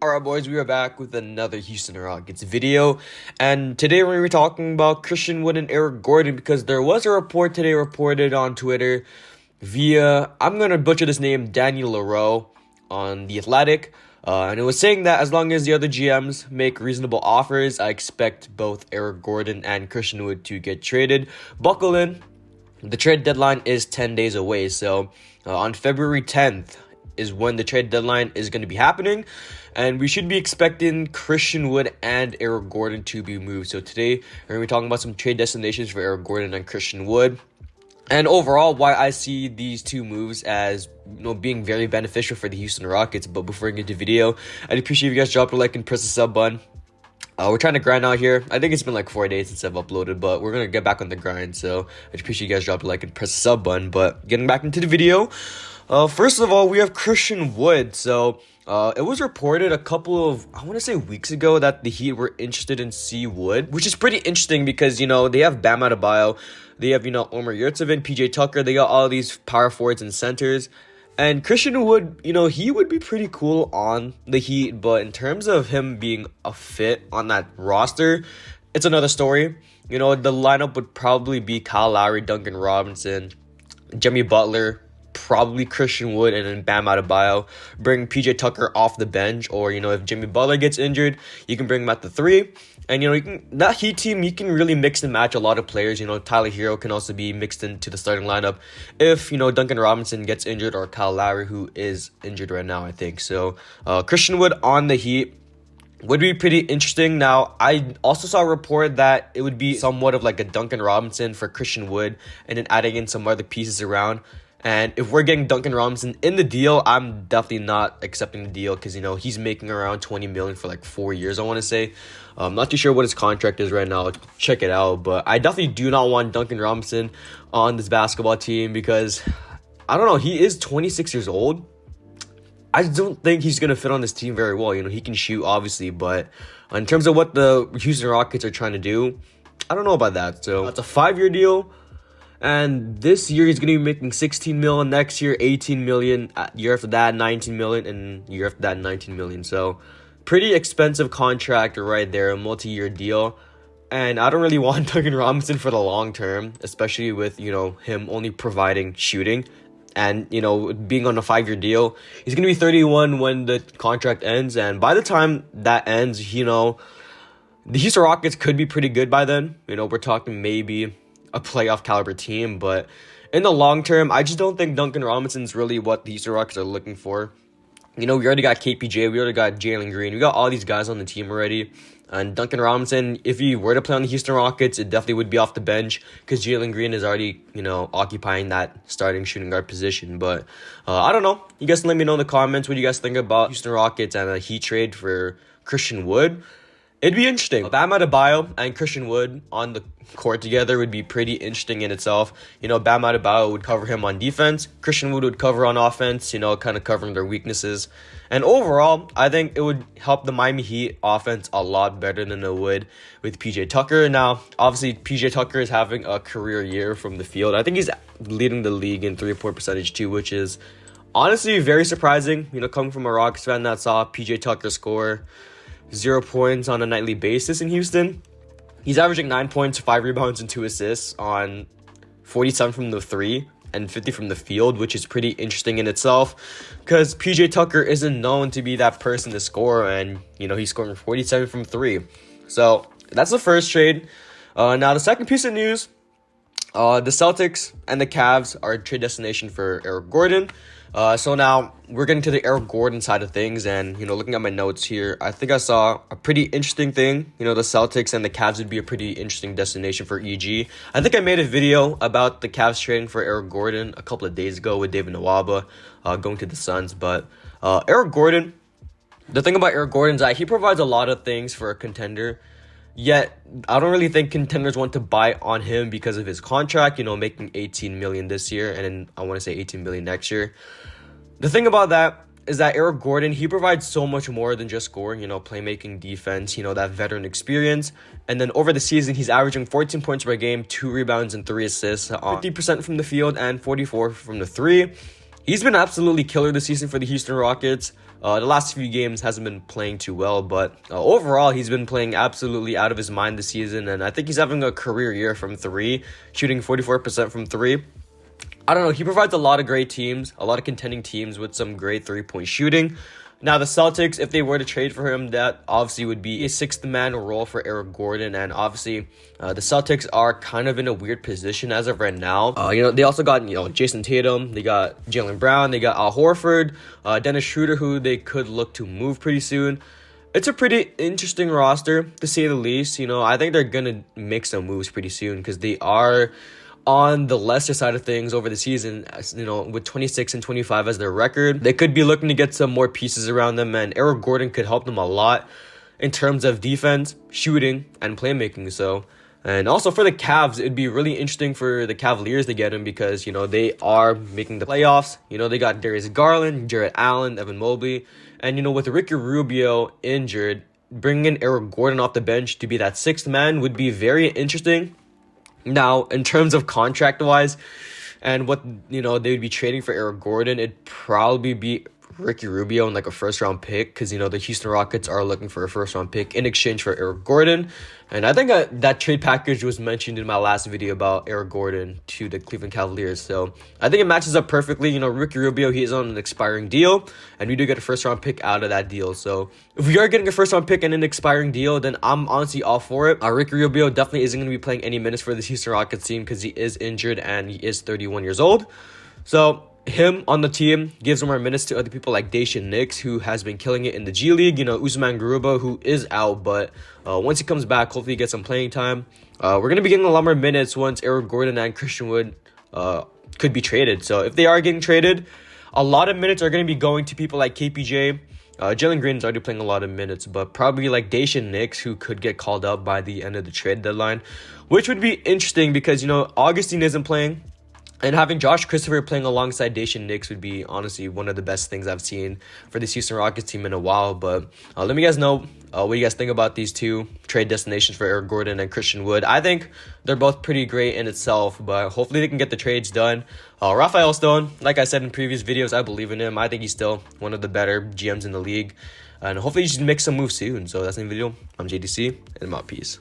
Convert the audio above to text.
Alright boys, we are back with another Houston Rockets video, and today we're going to be talking about Christian Wood and Eric Gordon because there was a report today reported on Twitter via, I'm going to butcher this name, Daniel Leroux on The Athletic, and it was saying that as long as the other GMs make reasonable offers, I expect both Eric Gordon and Christian Wood to get traded. Buckle in, the trade deadline is 10 days away, so on February 10th, is when the trade deadline is going to be happening, and we should be expecting Christian Wood and Eric Gordon to be moved. So today we're going to be talking about some trade destinations for Eric Gordon and Christian Wood, and overall why I see these two moves as being very beneficial for the Houston Rockets. But before we get to the video, I'd appreciate if you guys drop a like and press the sub button. We're trying to grind out here. I think it's been like 4 days since I've uploaded, but we're going to get back on the grind. So I'd appreciate you guys drop a like and press the sub button. But getting back into the video, first of all, we have Christian Wood. So it was reported a couple of, I want to say weeks ago, that the Heat were interested in C. Wood, which is pretty interesting because, they have Bam Adebayo, they have, Omer Yurtseven, PJ Tucker, they got all these power forwards and centers. And Christian Wood, he would be pretty cool on the Heat, but in terms of him being a fit on that roster, it's another story. The lineup would probably be Kyle Lowry, Duncan Robinson, Jimmy Butler, probably Christian Wood, and then Bam Adebayo. Bring PJ Tucker off the bench, or, if Jimmy Butler gets injured, you can bring him at the 3. And, that Heat team, you can really mix and match a lot of players. Tyler Hero can also be mixed into the starting lineup if, Duncan Robinson gets injured, or Kyle Lowry, who is injured right now, I think. So, Christian Wood on the Heat would be pretty interesting. Now, I also saw a report that it would be somewhat of like a Duncan Robinson for Christian Wood, and then adding in some other pieces around. And if we're getting Duncan Robinson in the deal, I'm definitely not accepting the deal because, he's making around $20 million for like 4 years, I want to say. I'm not too sure what his contract is right now. Check it out. But I definitely do not want Duncan Robinson on this basketball team because, I don't know, he is 26 years old. I don't think he's going to fit on this team very well. He can shoot, obviously, but in terms of what the Houston Rockets are trying to do, I don't know about that. So it's a 5-year deal. And this year he's going to be making $16 million, next year $18 million, year after that $19 million, and year after that $19 million. So pretty expensive contract right there, a multi-year deal. And I don't really want Duncan Robinson for the long term, especially with, him only providing shooting and, being on a 5-year deal. He's going to be 31 when the contract ends, and by the time that ends, the Houston Rockets could be pretty good by then. We're talking maybe a playoff caliber team, but in the long term, I just don't think Duncan Robinson's really what the Houston Rockets are looking for. We already got KPJ, we already got Jalen Green, we got all these guys on the team already. And Duncan Robinson, if he were to play on the Houston Rockets, it definitely would be off the bench because Jalen Green is already, occupying that starting shooting guard position. But I don't know. You guys can let me know in the comments what you guys think about Houston Rockets and a Heat trade for Christian Wood. It'd be interesting. Bam Adebayo and Christian Wood on the court together would be pretty interesting in itself. Bam Adebayo would cover him on defense. Christian Wood would cover on offense, kind of covering their weaknesses. And overall, I think it would help the Miami Heat offense a lot better than it would with PJ Tucker. Now, obviously, PJ Tucker is having a career year from the field. I think he's leading the league in three-point percentage too, which is honestly very surprising. Coming from a Rockets fan that saw PJ Tucker score 0 points on a nightly basis in Houston. He's averaging 9 points, 5 rebounds, and 2 assists on 47 from the 3 and 50 from the field, which is pretty interesting in itself because PJ Tucker isn't known to be that person to score, and he's scoring 47 from 3. So that's the first trade. Now the second piece of news, the Celtics and the Cavs are a trade destination for Eric Gordon. So now we're getting to the Eric Gordon side of things, and looking at my notes here, I think I saw a pretty interesting thing. The Celtics and the Cavs would be a pretty interesting destination for EG. I think I made a video about the Cavs trading for Eric Gordon a couple of days ago with David Nwaba going to the Suns. But Eric Gordon, the thing about Eric Gordon is that he provides a lot of things for a contender. Yet, I don't really think contenders want to buy on him because of his contract, making $18 million this year, and then I want to say $18 million next year. The thing about that is that Eric Gordon, he provides so much more than just scoring, playmaking, defense, that veteran experience. And then over the season, he's averaging 14 points per game, 2 rebounds, and 3 assists, 50% from the field and 44% from the 3. He's been absolutely killer this season for the Houston Rockets. The last few games hasn't been playing too well, but overall he's been playing absolutely out of his mind this season, and I think he's having a career year from three, shooting 44% from three. I don't know, he provides a lot of great teams, a lot of contending teams with some great three-point shooting. Now, the Celtics, if they were to trade for him, that obviously would be a sixth-man role for Eric Gordon. And obviously, the Celtics are kind of in a weird position as of right now. They also got, Jae'sean Tatum. They got Jaylen Brown. They got Al Horford, Dennis Schroeder, who they could look to move pretty soon. It's a pretty interesting roster, to say the least. I think they're going to make some moves pretty soon because they are on the lesser side of things over the season, with 26 and 25 as their record. They could be looking to get some more pieces around them, and Eric Gordon could help them a lot in terms of defense, shooting, and playmaking. And also for the Cavs, it'd be really interesting for the Cavaliers to get him because, they are making the playoffs. They got Darius Garland, Jarrett Allen, Evan Mobley. And, with Ricky Rubio injured, bringing in Eric Gordon off the bench to be that sixth man would be very interesting. Now, in terms of contract-wise and what, they would be trading for Eric Gordon, it'd probably be Ricky Rubio and a first-round pick because, the Houston Rockets are looking for a first-round pick in exchange for Eric Gordon. And I think that trade package was mentioned in my last video about Eric Gordon to the Cleveland Cavaliers. So I think it matches up perfectly. Ricky Rubio, he is on an expiring deal, and we do get a first-round pick out of that deal. So if we are getting a first-round pick and an expiring deal, then I'm honestly all for it. Ricky Rubio definitely isn't going to be playing any minutes for this Houston Rockets team because he is injured and he is 31 years old. So him on the team gives more minutes to other people like Jae'Sean, who has been killing it in the G League. Usman Garuba, who is out, but once he comes back, hopefully he gets some playing time. We're going to be getting a lot more minutes once Eric Gordon and Christian Wood could be traded. So if they are getting traded, a lot of minutes are going to be going to people like KPJ. Jalen Green is already playing a lot of minutes, but probably like Jae'Sean, who could get called up by the end of the trade deadline, which would be interesting because, Augustine isn't playing. And having Josh Christopher playing alongside Jae'Sean would be honestly one of the best things I've seen for this Houston Rockets team in a while. But let me guys know what you guys think about these two trade destinations for Eric Gordon and Christian Wood. I think they're both pretty great in itself, but hopefully they can get the trades done. Rafael Stone, like I said in previous videos, I believe in him. I think he's still one of the better GMs in the league. And hopefully he should make some moves soon. So that's the video. I'm JDC, and I'm out. Peace.